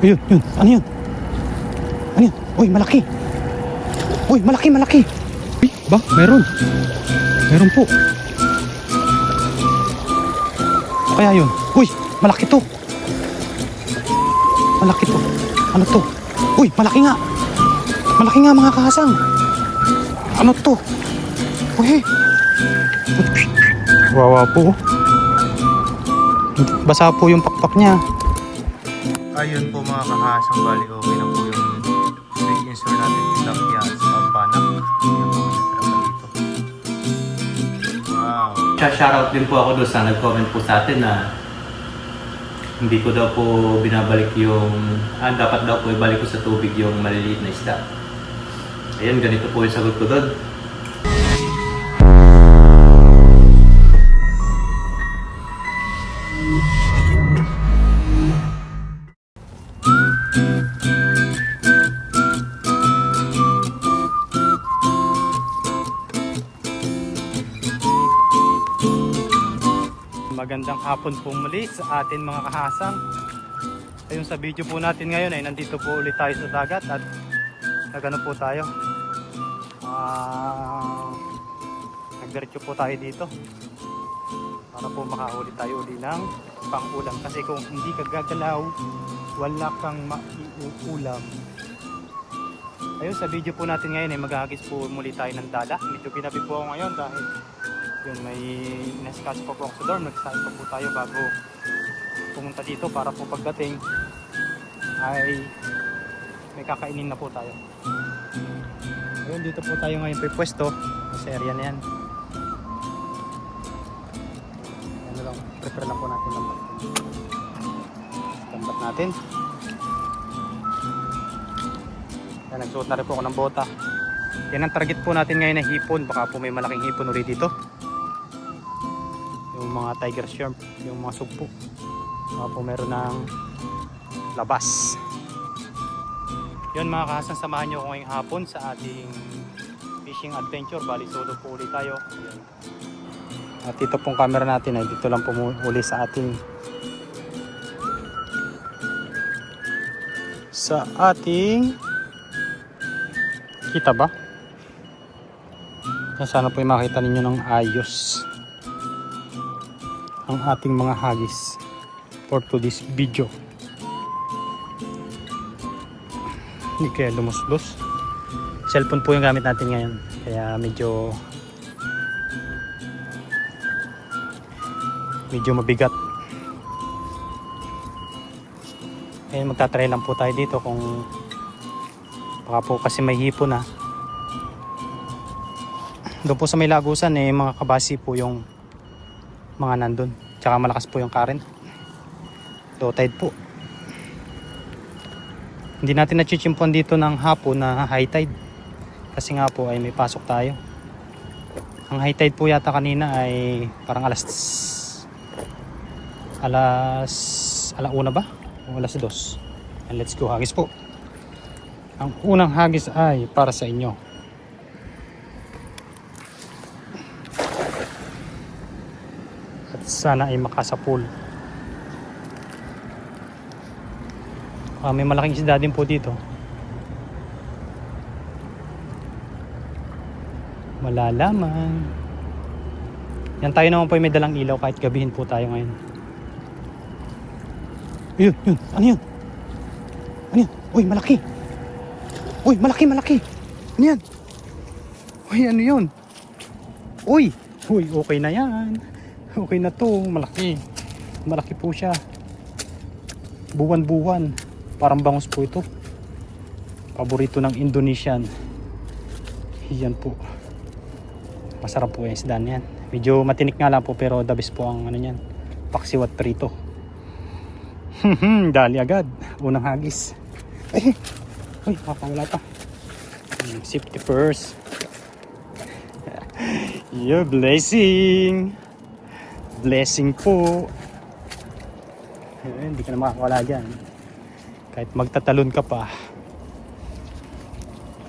Ayun, yun. Ano yun? Ano yun? Uy, malaki. Uy, malaki, malaki. Uy, ba? Meron. Meron po. Kaya yun. Uy, malaki to. Malaki to. Ano to? Uy, malaki nga. Malaki nga mga kahasang. Ano to? Uy. Wawa po. Basa po yung pakpak niya. Ayun po mga kahasang, bali okay na po yung re-install natin yung lakya sa pampanak. Yan po yung trapa dito. Wow! Shoutout din po ako doon sa nag-comment po sa atin na hindi ko daw po binabalik yung dapat daw po ibalik ko sa tubig yung maliliit na isda. Ayun, ganito po yung sagot ko doon. Magandang hapon po muli sa atin mga kahasang. Ayun, sa video po natin ngayon ay nandito po ulit tayo sa dagat at nagano po tayo. Nagdiretso po tayo dito para po makahuli tayo uli ng pang-ulam. Kasi kung hindi ka gagalaw, wala kang maiuulam. Ayun, sa video po natin ngayon ay maghahagis po muli tayo ng dala. Medyo ginabi po ako ngayon dahil yun, may nasikaso pa po ako sa dorm. Nagsahin pa po tayo bago pumunta dito para po pagdating ay may kakainin na po tayo. Ayun, dito po tayo ngayon po pwesto sa area na yan. Ano lang, prepare lang po natin lambat. Lambat natin. Yan, nagsuot na rin po ako ng bota. Yan ang target po natin ngayon na hipon. Baka po may malaking hipon ulit dito. Yung mga tiger shrimp, yung mga sugpo. Baka po meron ng labas. Yun mga kahasang, samahan nyo ko ngayong hapon sa ating fishing adventure. Bali solo po ulit tayo. Yun. At ito pong camera natin ay dito lang po uli sa ating kita ba? Sana po makita ninyo ng ayos ang ating mga hagis for today's video. Hindi kaya lumuslos. Cellphone po yung gamit natin ngayon, kaya medyo mabigat. Kaya magtatry lang po tayo dito kung baka po kasi may hipon na. Doon po sa may lagusan mga kabasi po yung mga nandun. Tsaka malakas po yung current. Low tide po. Hindi natin nachichimpuan dito ng hapon na high tide. Kasi nga po ay may pasok tayo. Ang high tide po yata kanina ay parang alauna ba? O alas 2. And let's go, hagis po. Ang unang hagis ay para sa inyo. Sana ay makasapul. May malaking isda din po dito. Malalaman. Yan, tayo naman po may dalang ilaw kahit gabihin po tayo ngayon. Yun, yun. Ano yun? Ano yun? Uy, malaki. Uy, malaki, malaki. Ano yan? Uy, ano yun? Uy, okay na yan. Okay na to, malaki. Malaki po siya. Buwan-buwan. Parang bangus po ito. Paborito ng Indonesian. Yan po. Masarap po yung isda niyan. Medyo matinik nga lang po pero the best po ang ano niyan. Paksiwat prito. Dali agad. Unang hagis. Ay, makakawala pa. Safety first. Your blessing. Blessing po. Hindi ka na makakawala dyan. Kahit magtatalon ka pa.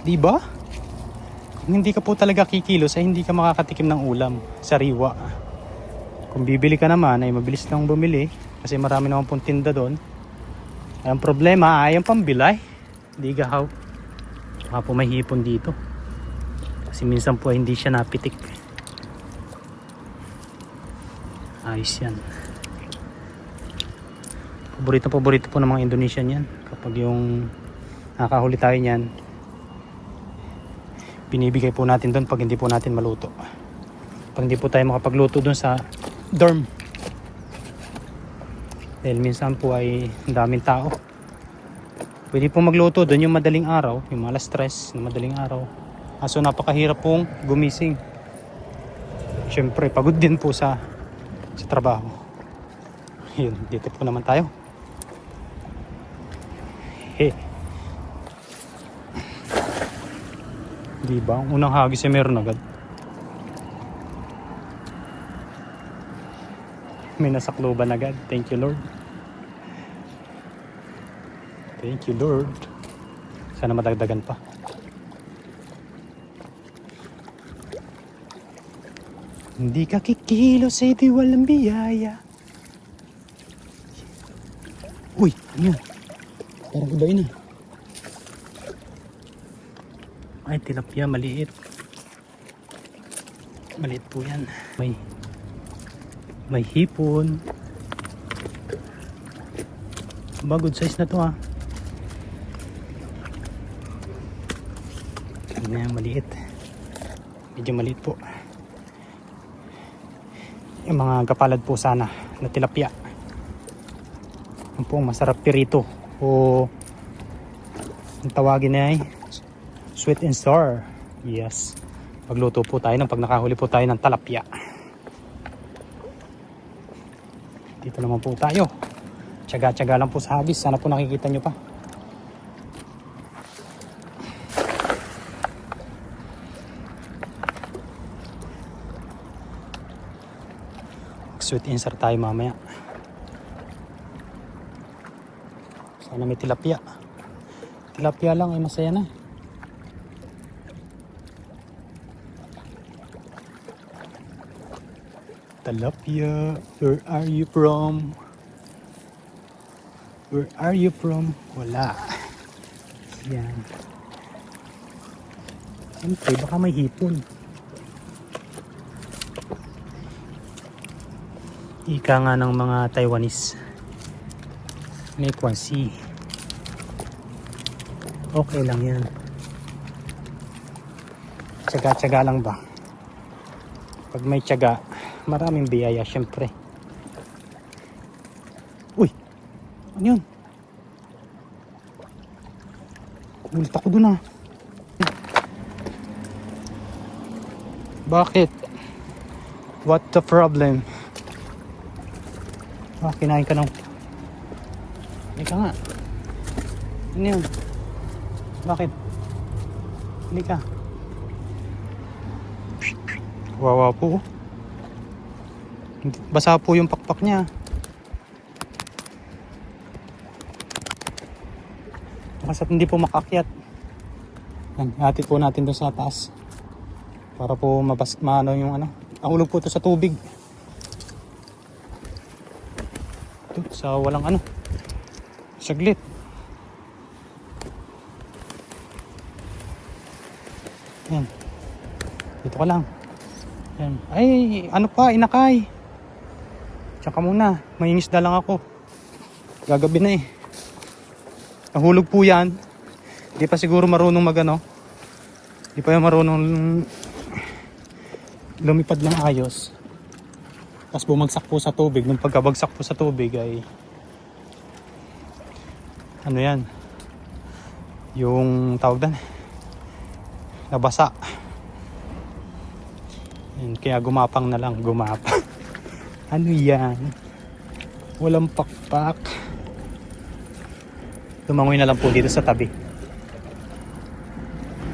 Diba? Kung hindi ka po talaga kikilos ay hindi ka makakatikim ng ulam. Sariwa. Kung bibili ka naman ay mabilis lang bumili. Kasi marami naman pong tinda doon. Ang problema ay ang pambilay. Hindi gahaw. Baka po may hipon dito. Kasi minsan po ay hindi siya napitik. Ayos yan. Paborito po ng mga Indonesian yan. Kapag yung nakahuli tayo niyan, binibigay po natin doon pag hindi po natin maluto. Pag hindi po tayo makapagluto doon sa dorm. Dahil minsan po ay ang daming tao. Pwede po magluto doon yung madaling araw, yung mga alas 3 na madaling araw. Kaso napakahirap pong gumising. Siyempre, pagod din po sa trabaho. Yun, dito po naman tayo. Diba? Ang unang hagis ay meron agad. May nasakloban agad. Thank you, Lord. Thank you, Lord. Sana madagdagan pa. Hindi ka kikilos ay di walang biyaya. Uy, ano yan? Parang iba yun ah. Ay, tilapia, maliit. Maliit po yan. May hipon. Good size na to ah. Ano yan, maliit. Medyo maliit po. Yung mga kapalad po sana na tilapia. Yung po masarap pirito. O ang tawagin ay sweet and sour. Yes. Magluto po tayo pag nakahuli po tayo ng talapia. Dito naman po tayo. Tiyaga-tiyaga lang po sa hagis. Sana po nakikita nyo pa. Sweet and sour tayo mamaya. Sana may tilapia. Tilapia lang ay masaya na. Tilapia, where are you from? Where are you from? Wala. Yan. Siyempre, baka may hipon. Ika nga ng mga Taiwanese. May kwansi. Okay lang yan. Tsaga-tsaga lang ba? Pag may tsaga, maraming biyaya syempre. Uy! Ano yun? Ulit ako dun ah. Bakit? What the problem? Kinain ka ng... Hindi ka nga. Ano yun? Bakit? Hindi ka. Wawa po. Basa po yung pakpak niya. Kasi hindi po makakyat. Yan, hatid po natin doon sa taas. Para po maano yung ano. Nahulog po ito sa tubig. Ito, sa walang ano. Saglit. Yan. Dito ka lang. Yan. Ay, ano pa, inakay. Tsaka muna, may isda lang ako. Gagabi na eh. Nahulog po yan. Hindi pa siguro marunong magano. Hindi pa yung marunong lumipad ng ayos. Tapos bumagsak po sa tubig. Nung pagkabagsak po sa tubig ay ano yan? Yung tawag doon, nabasa. Yan, kaya gumapang na lang. Gumapang. Ano yan? Walang pakpak. Lumangoy na lang po dito sa tabi.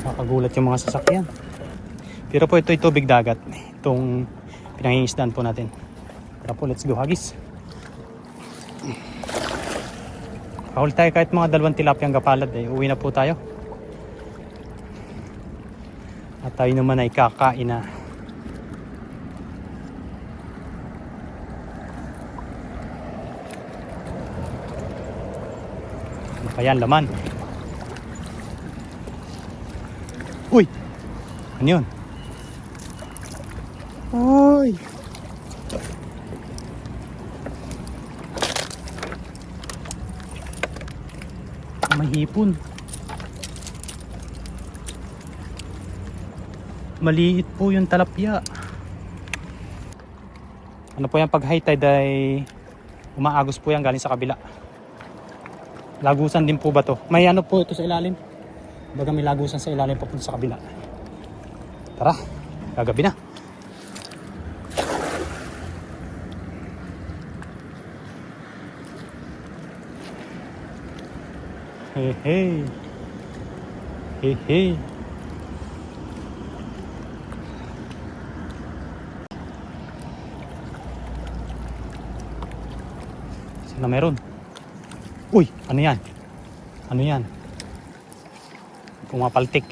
Nakagulat yung mga sasakyan. Pero po ito ay tubig dagat. Itong pinangingisdaan po natin. Tara po, let's go hagis. Kahuli tayo kahit mga 2 tilapiyang gapalad eh. Uwi na po tayo. At tayo naman ay kakain na. Ayan, laman. Uy! Ano yun? Uy! May hipon. Maliit po yung talapya. Ano po yan, pag high tide ay umaagos po yan galing sa kabila. Lagusan din po ba to? May ano po ito sa ilalim. Baga may lagusan sa ilalim papunta sa kabila. Tara, gagabi na. Hey hey. Hey hey. Sino meron? Uy, ano yan? Ano yan? Pumapaltik.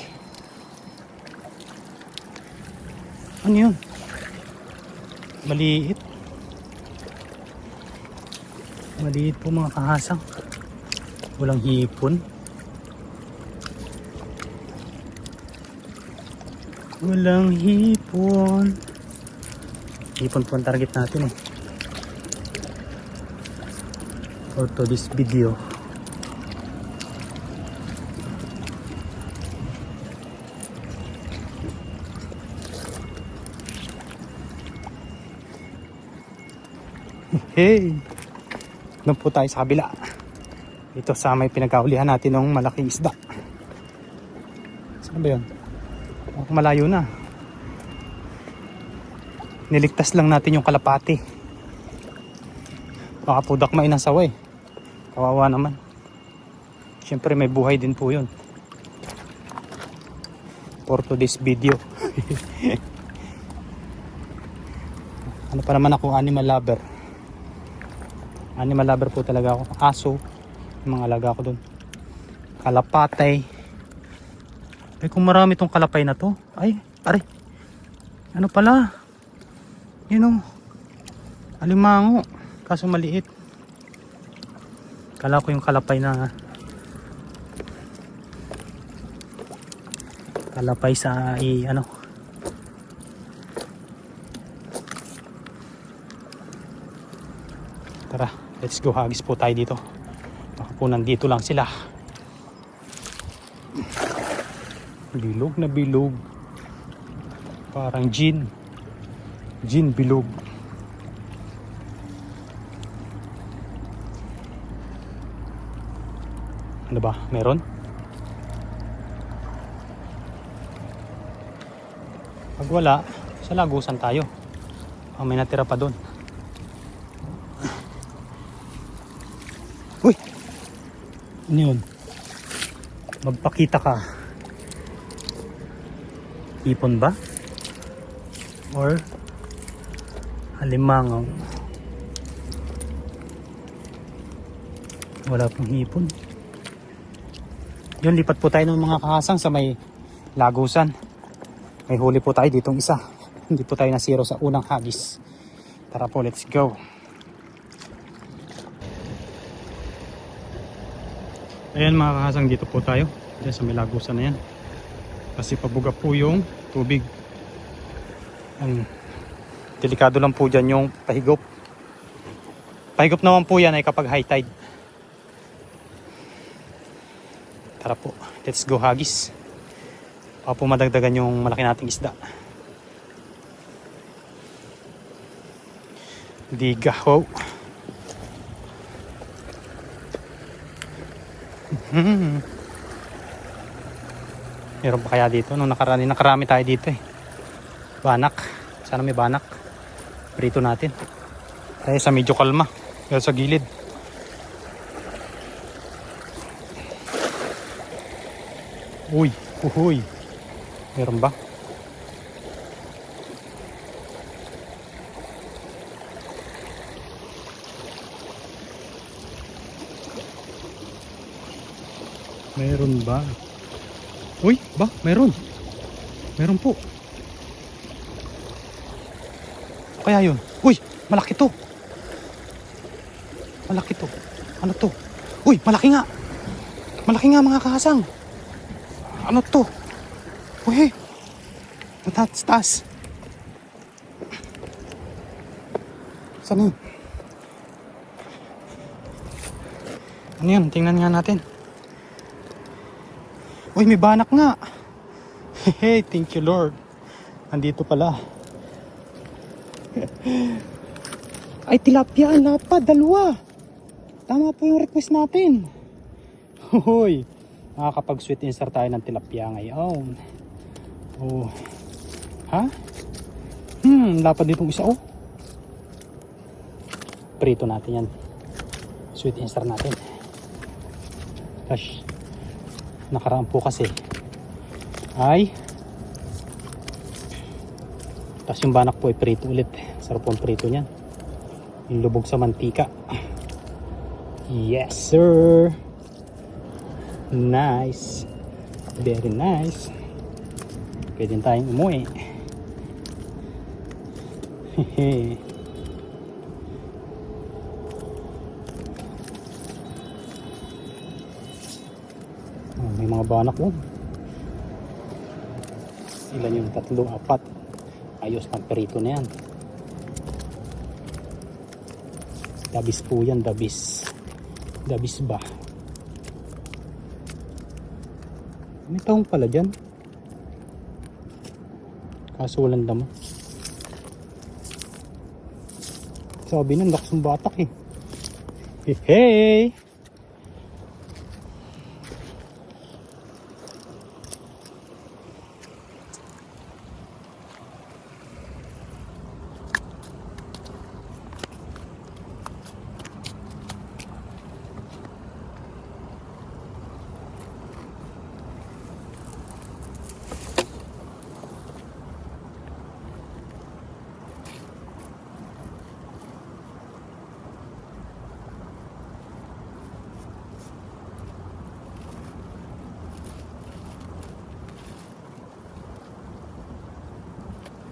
Ano yun? Maliit. Maliit po mga kahasang. Walang hipon. Walang hipon. Hipon po ang target natin eh. For to this video. Hey! Doon po tayo sa kabila. Dito sa may pinagkaulihan natin ng malaking isda. Saan ba yun? Malayo na. Niligtas lang natin yung kalapati. Baka po dakmain ng saway. Kawawa naman. Siyempre may buhay din po yun. For today's video. Ano pa naman ako, animal lover. Animal lover po talaga ako. Aso. Yung mga alaga ko dun. Kalapatay. Ay kung marami tong kalapay na to. Ay, pare. Ano pala? You know. Alimango. Kaso maliit. Kala ko yung kalapay na kalapay sa ano. Tara, let's go, hagis po tayo dito. Baka po nandito lang sila. Bilog na bilog. Parang gin. Gin bilog. Ano ba? Meron? Pag wala, sa lagusan tayo. May natira pa doon. Uy! Ano yun? Magpakita ka. Ipon ba? Or alimangaw? Wala pong hipon. Yun, lipat po tayo ng mga kahasang sa may lagusan. May huli po tayo ditong isa. Hindi po tayo nasiro sa unang hagis. Tara po, let's go. Ayan mga kahasang, dito po tayo. Diyan sa may lagusan na yan. Kasi pabuga po yung tubig. Ang delikado lang po dyan yung pahigop. Pahigop naman po yan ay kapag high tide. Tara po, let's go hagis. Baka po madagdagan yung malaki nating isda. Diga, wow. Meron pa kaya dito? Nung nakarami tayo dito eh. Banak. Sana may banak. Prito natin. Tayo sa medyo kalma. Pero sa gilid. Uy, uhuy. Meron ba? Meron ba? Uy, ba? Meron. Meron po. Kaya yun. Uy, malaki to. Malaki to. Ano to? Uy, malaki nga. Malaki nga mga kahasang. Ano to? Uy, matatas. Saan yun? Ano yun? Tingnan nga natin. Uy, may banak nga. Hey, thank you Lord. Andito pala. Ay, tilapia, lapad, dalawa. Tama po yung request natin. Hoy, nakakapag sweet insert tayo ng tilapia ngayon. Oh. Ha? Lapad ditong isa, oh. Prito natin yan. Sweet insert natin. Gosh. Nakaraan po kasi ay tapos yung banak po ay prito ulit. Sarap po ang prito niyan. Yung lubog sa mantika. Yes sir. Nice. Very nice. Pwede tayong umuwi. Hehe. May mga banak po. Ilan yung 3, 4. Ayos pang perito na yan. Dabis po yan, dabis. Dabis ba? May taong pala dyan. Kaso walang damo. Sabi nang lakas ng batak eh. Hey!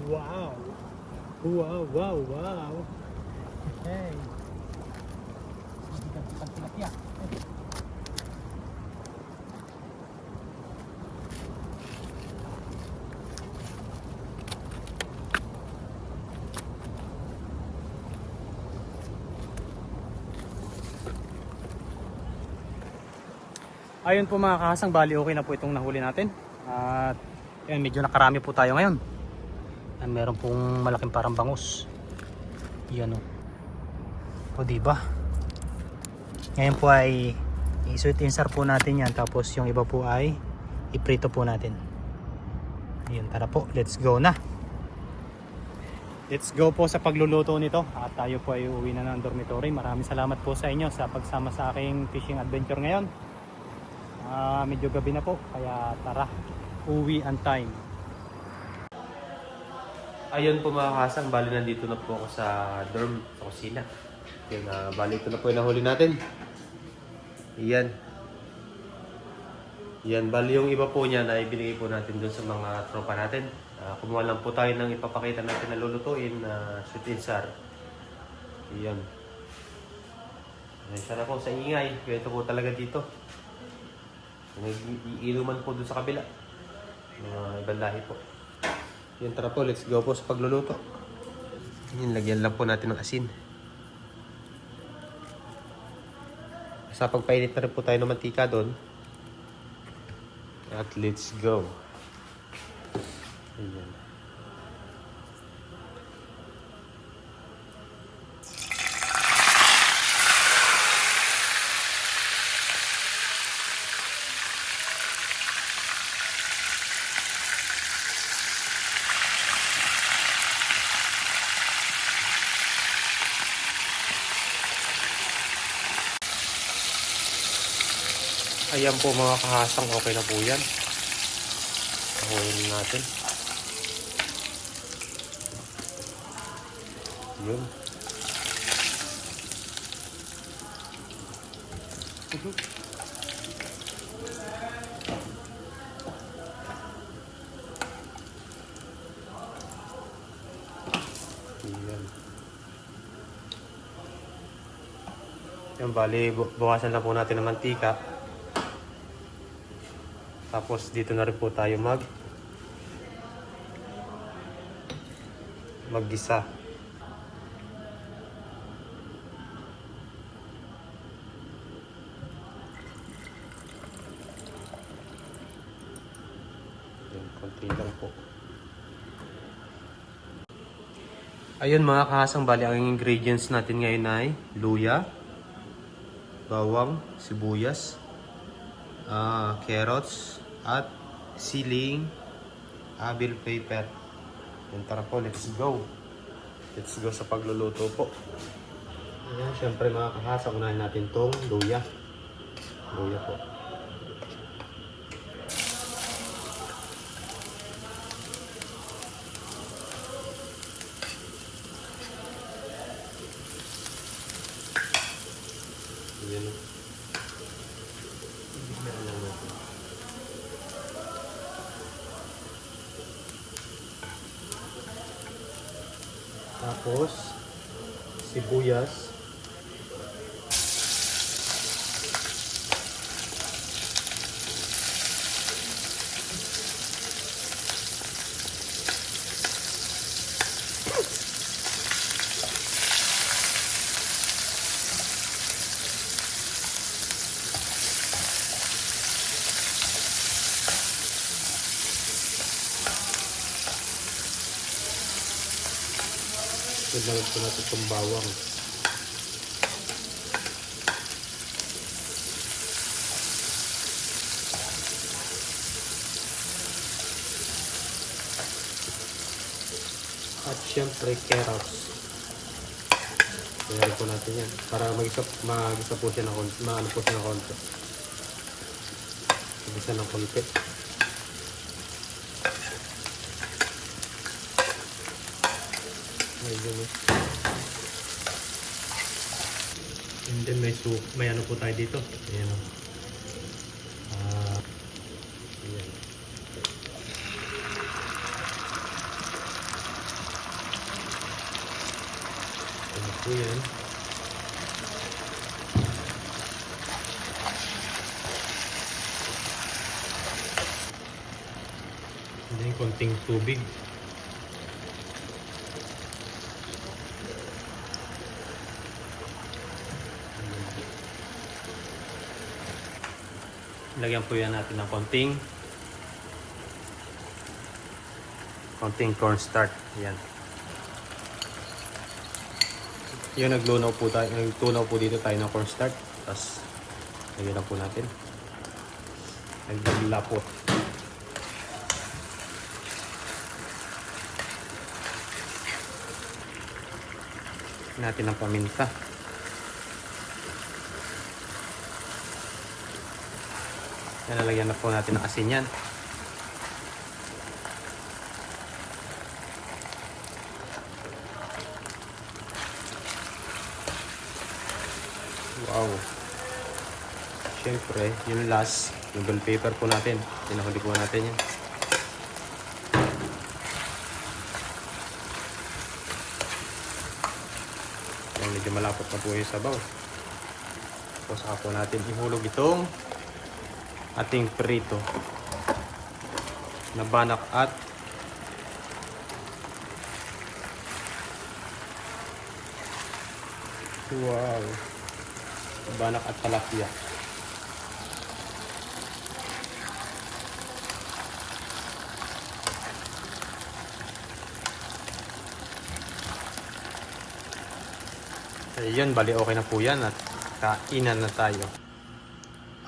Wow. Wow, wow, wow. Hey. Ang tilapia. Ayun po mga kahasang, bali okay na po itong nahuli natin. At yun, medyo nakarami po tayo ngayon. Ay, meron pong malaking parang bangus. Yan o diba? Ngayon po ay i-sweet insert po natin yan. Tapos yung iba po ay iprito po natin. Ayun, tara po, let's go na. Let's go po sa pagluluto nito. At tayo po ay uwi na ng dormitory. Maraming salamat po sa inyo sa pagsama sa aking fishing adventure ngayon. Medyo gabi na po, kaya tara, uwi ang time. Ayun po mga kasang, bali nandito na po ako sa dorm, sa kusina. Yun, bali ito na po yung nahuli natin. Yan. Yan, bali yung iba po niya na ibinigay po natin dun sa mga tropa natin. Kumuha lang po tayo ng ipapakita natin na lulutuin na sweet insar. Yan. Sana po sa ingay, ito po talaga dito. Iinuman po dun sa kabila. Mga ibang lahi po. Yan, tara po, let's go po sa pagluluto. Yan, lagyan lang po natin ng asin. Sa pagpainit na rin po tayo ng mantika doon. At let's go. Ayan. Ayan po mga kahasang, okay na po yan. Ahuyin natin. Yun. Ayan. Yan, bali, bukasan lang po natin ng mantika. Tapos dito na rin po tayo maggisa. Yan, konti lang po. Ayun mga kahasang, bali ang ingredients natin ngayon ay luya, bawang, sibuyas, carrots, at siling, bell pepper. Yan, tara po, let's go. Let's go sa pagluluto po. Ayan, syempre mga kahasang, unahin natin tong luya. Luya po. Ayan. Meron lang natin. Tapos, sibuyas. Kailangan po natin itong bawang. At syempre carrots. Kaya po natin yan. Para mag-isa po siya ng konti. Maano po siya ng konti. Mag-isa ng konti. Ayun. And then may soup. May ano po tayo dito. Ayan o. Ayan. Ano po yan? And then konting tubig. Lagyan po yan natin ng konting cornstarch. Yan. Yung nagtunaw po dito tayo ng cornstarch. Tapos lagyan na po natin. Naglalapot. Natin ang paminta. Nalagyan na po natin ng asin yan. Wow. Siyempre, yung last, yung bell pepper po natin. Pinahuli po natin yan. Yan, medyo malapot na po yung sabaw. Tapos saka po natin ihulog itong ating prito na banak at wow, banak at talapia. Ayun, bali okay na po yan at kainan na tayo.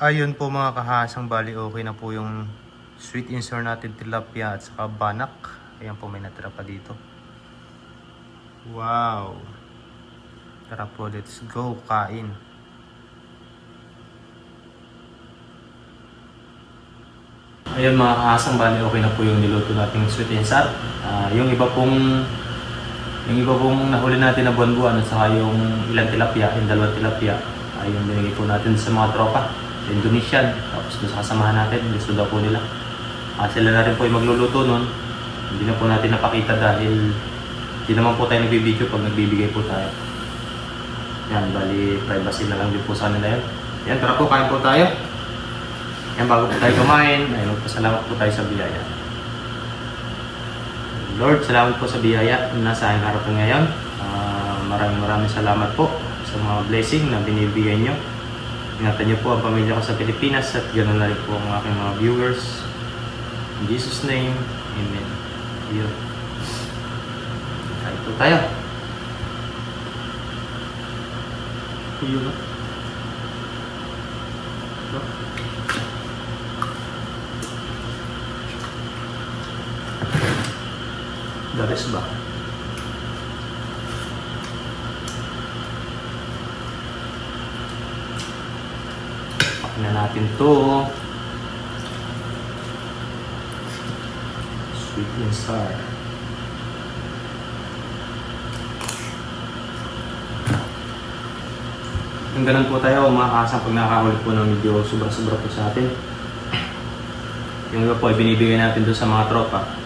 Ayun po mga kahasang, bali okay na po yung sweet and sour natin tilapia at saka banak. Ayan po, may natira pa dito. Wow! Tara po, let's go kain. Ayun mga kahasang, bali okay na po yung niluto nating sweet and sour. Yung iba pong nahuli natin na buwan-buwan at saka yung ilang tilapia, yung dalawang tilapia, ay yung binigay po natin sa mga tropa. Indonesian, tapos doon sa kasamahan natin, gusto daw po nila. Sila na rin po yung magluluto nun. Hindi na po natin napakita dahil hindi naman po tayo nagbibideo pag nagbibigay po tayo. Yan, bali privacy na lang din po sa nila yan. Yan, tara po, kain po tayo. Yan, bago po tayo kumain, ay magpasalamat po tayo sa biyaya. Lord, salamat po sa biyaya na nasa aking harapan ngayon. Maraming salamat po sa mga blessing na binibigay nyo. Ingatan nyo po ang pamilya ko sa Pilipinas at ganoon na rin po ang aking mga viewers. In Jesus' name, Amen. Ayun. Kain po tayo. Ayun na. The rest ba? Pakin na natin to. Sweet and sour. Yung ganun po tayo, umakasang pag nakakahuli po ng medyo sobra-sobra po sa atin. Yung iba po ay binibigay natin doon sa mga tropa.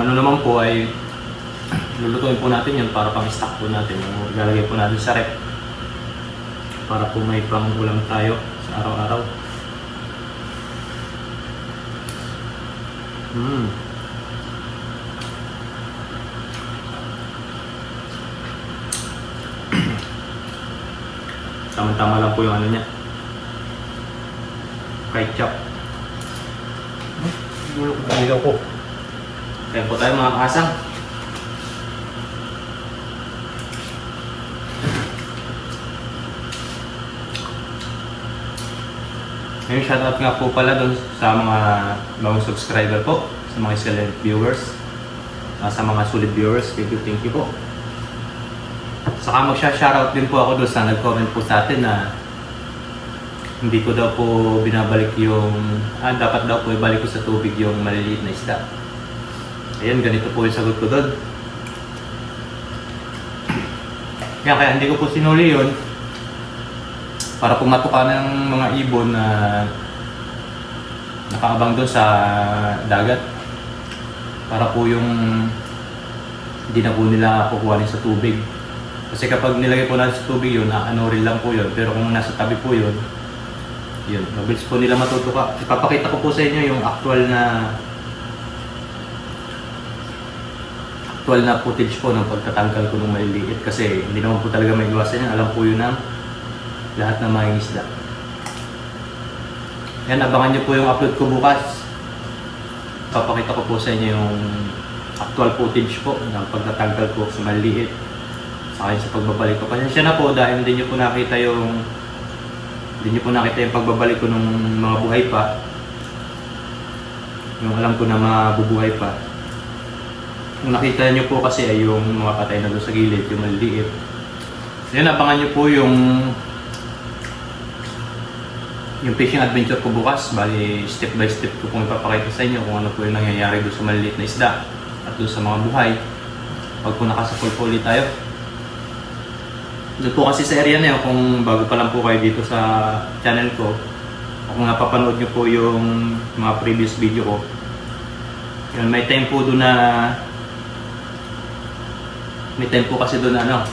Ano naman po ay lulutuin po natin yun para pang-stock po natin. Yung ilalagay po natin sa rep para po may pang-ulam tayo sa araw-araw. Tama-tama lang po yung ano niya. Ketchup. Gulo ko na ko. Kaya po tayo mga kasang. Ngayon, shoutout nga po pala doon sa mga bagong subscriber po, sa mga silent viewers, sa mga solid viewers. Thank you po. Saka magsha-shoutout din po ako doon sa nag-comment po sa atin na hindi ko daw po binabalik yung, dapat daw po ibalik ko sa tubig yung maliliit na isda. Ayan, ganito po yung sagot ko doon. Yan, kaya hindi ko po sinuli yun para po matukan ng mga ibon na nakaabang doon sa dagat. Para po yung hindi na po nila kukuhanin sa tubig. Kasi kapag nilagay po natin sa tubig yun, ano rin lang po yun. Pero kung nasa tabi po yun, yun, mabilis po nila matutuka. Ipapakita ko po sa inyo yung actual na footage po ng pagtatanggal ko ng maliliit. Kasi hindi naman po talaga may iwasan yan. Alam po yun na lahat ng mga isda. Yan, abangan nyo po yung upload ko bukas. Papakita ko po sa inyo yung actual footage po ng pagtatanggal ko sa maliliit. Saka sa pagbabalik ko. Pasensya na po dahil hindi nyo po nakita yung pagbabalik ko ng mga buhay pa. Yung alam ko na mabubuhay pa. Yung nakita nyo po kasi ay yung mga patay na doon sa gilid, yung maliliit. Yan, abangan nyo po yung fishing adventure ko bukas. Bali, step by step ko pong ipapakita sa inyo kung ano po yung nangyayari doon sa maliliit na isda at doon sa mga buhay. Pag po nakasapol po ulit tayo. Doon po kasi sa area na yun, kung bago pa lang po kayo dito sa channel ko, o kung napapanood nyo po yung mga previous video ko, yun, may time po doon na kasi doon na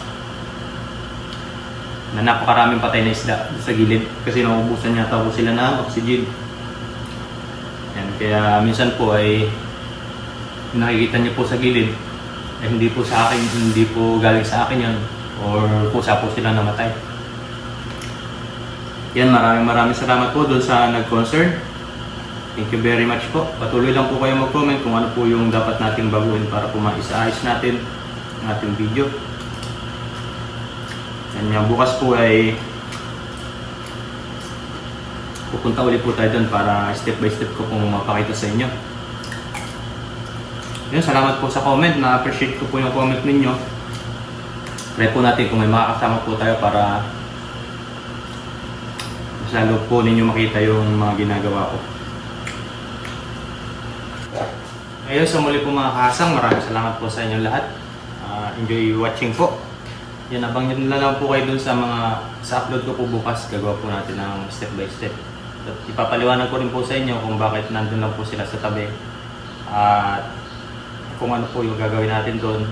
napakaraming patay na isda sa gilid kasi naubusan yata po sila ng oxygen. Yan, kaya minsan po ay nakikita niyo po sa gilid ay hindi po sa akin, hindi po galing sa akin yan or kusa po sila namatay. Yan, maraming salamat po doon sa nag-concern. Thank you very much po. Patuloy lang po kayo mag-comment kung ano po yung dapat nating baguhin para po maisa-ayos natin ang ating video. Yan, bukas po ay pupunta ulit po tayo doon para step by step ko pong mapakita sa inyo. Yun, salamat po sa comment. Na-appreciate ko po yung comment ninyo. Try po natin kung may makakasama po tayo para mas lalo po ninyo makita yung mga ginagawa ko. Ayun, sa muli po mga kasang, maraming salamat po sa inyo lahat. Enjoy watching po. Yan, abang nyo na lang po kayo dun sa upload ko po bukas. Gagawa po natin ng step by step. At ipapaliwanag ko rin po sa inyo kung bakit nandun lang po sila sa tabi. At kung ano po yung gagawin natin doon.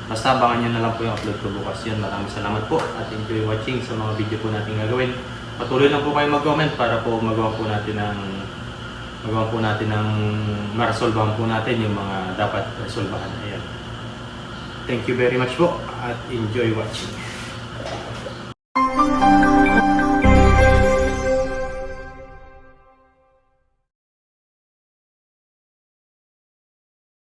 Basta abangan nyo na lang po yung upload ko bukas. Yun, maraming salamat po at enjoy watching sa mga video po natin gagawin. Patuloy lang po kayo mag-comment para po magawa po natin ng marasolbahan po natin yung mga dapat resolbahan. Ayan. Thank you very much po at enjoy watching.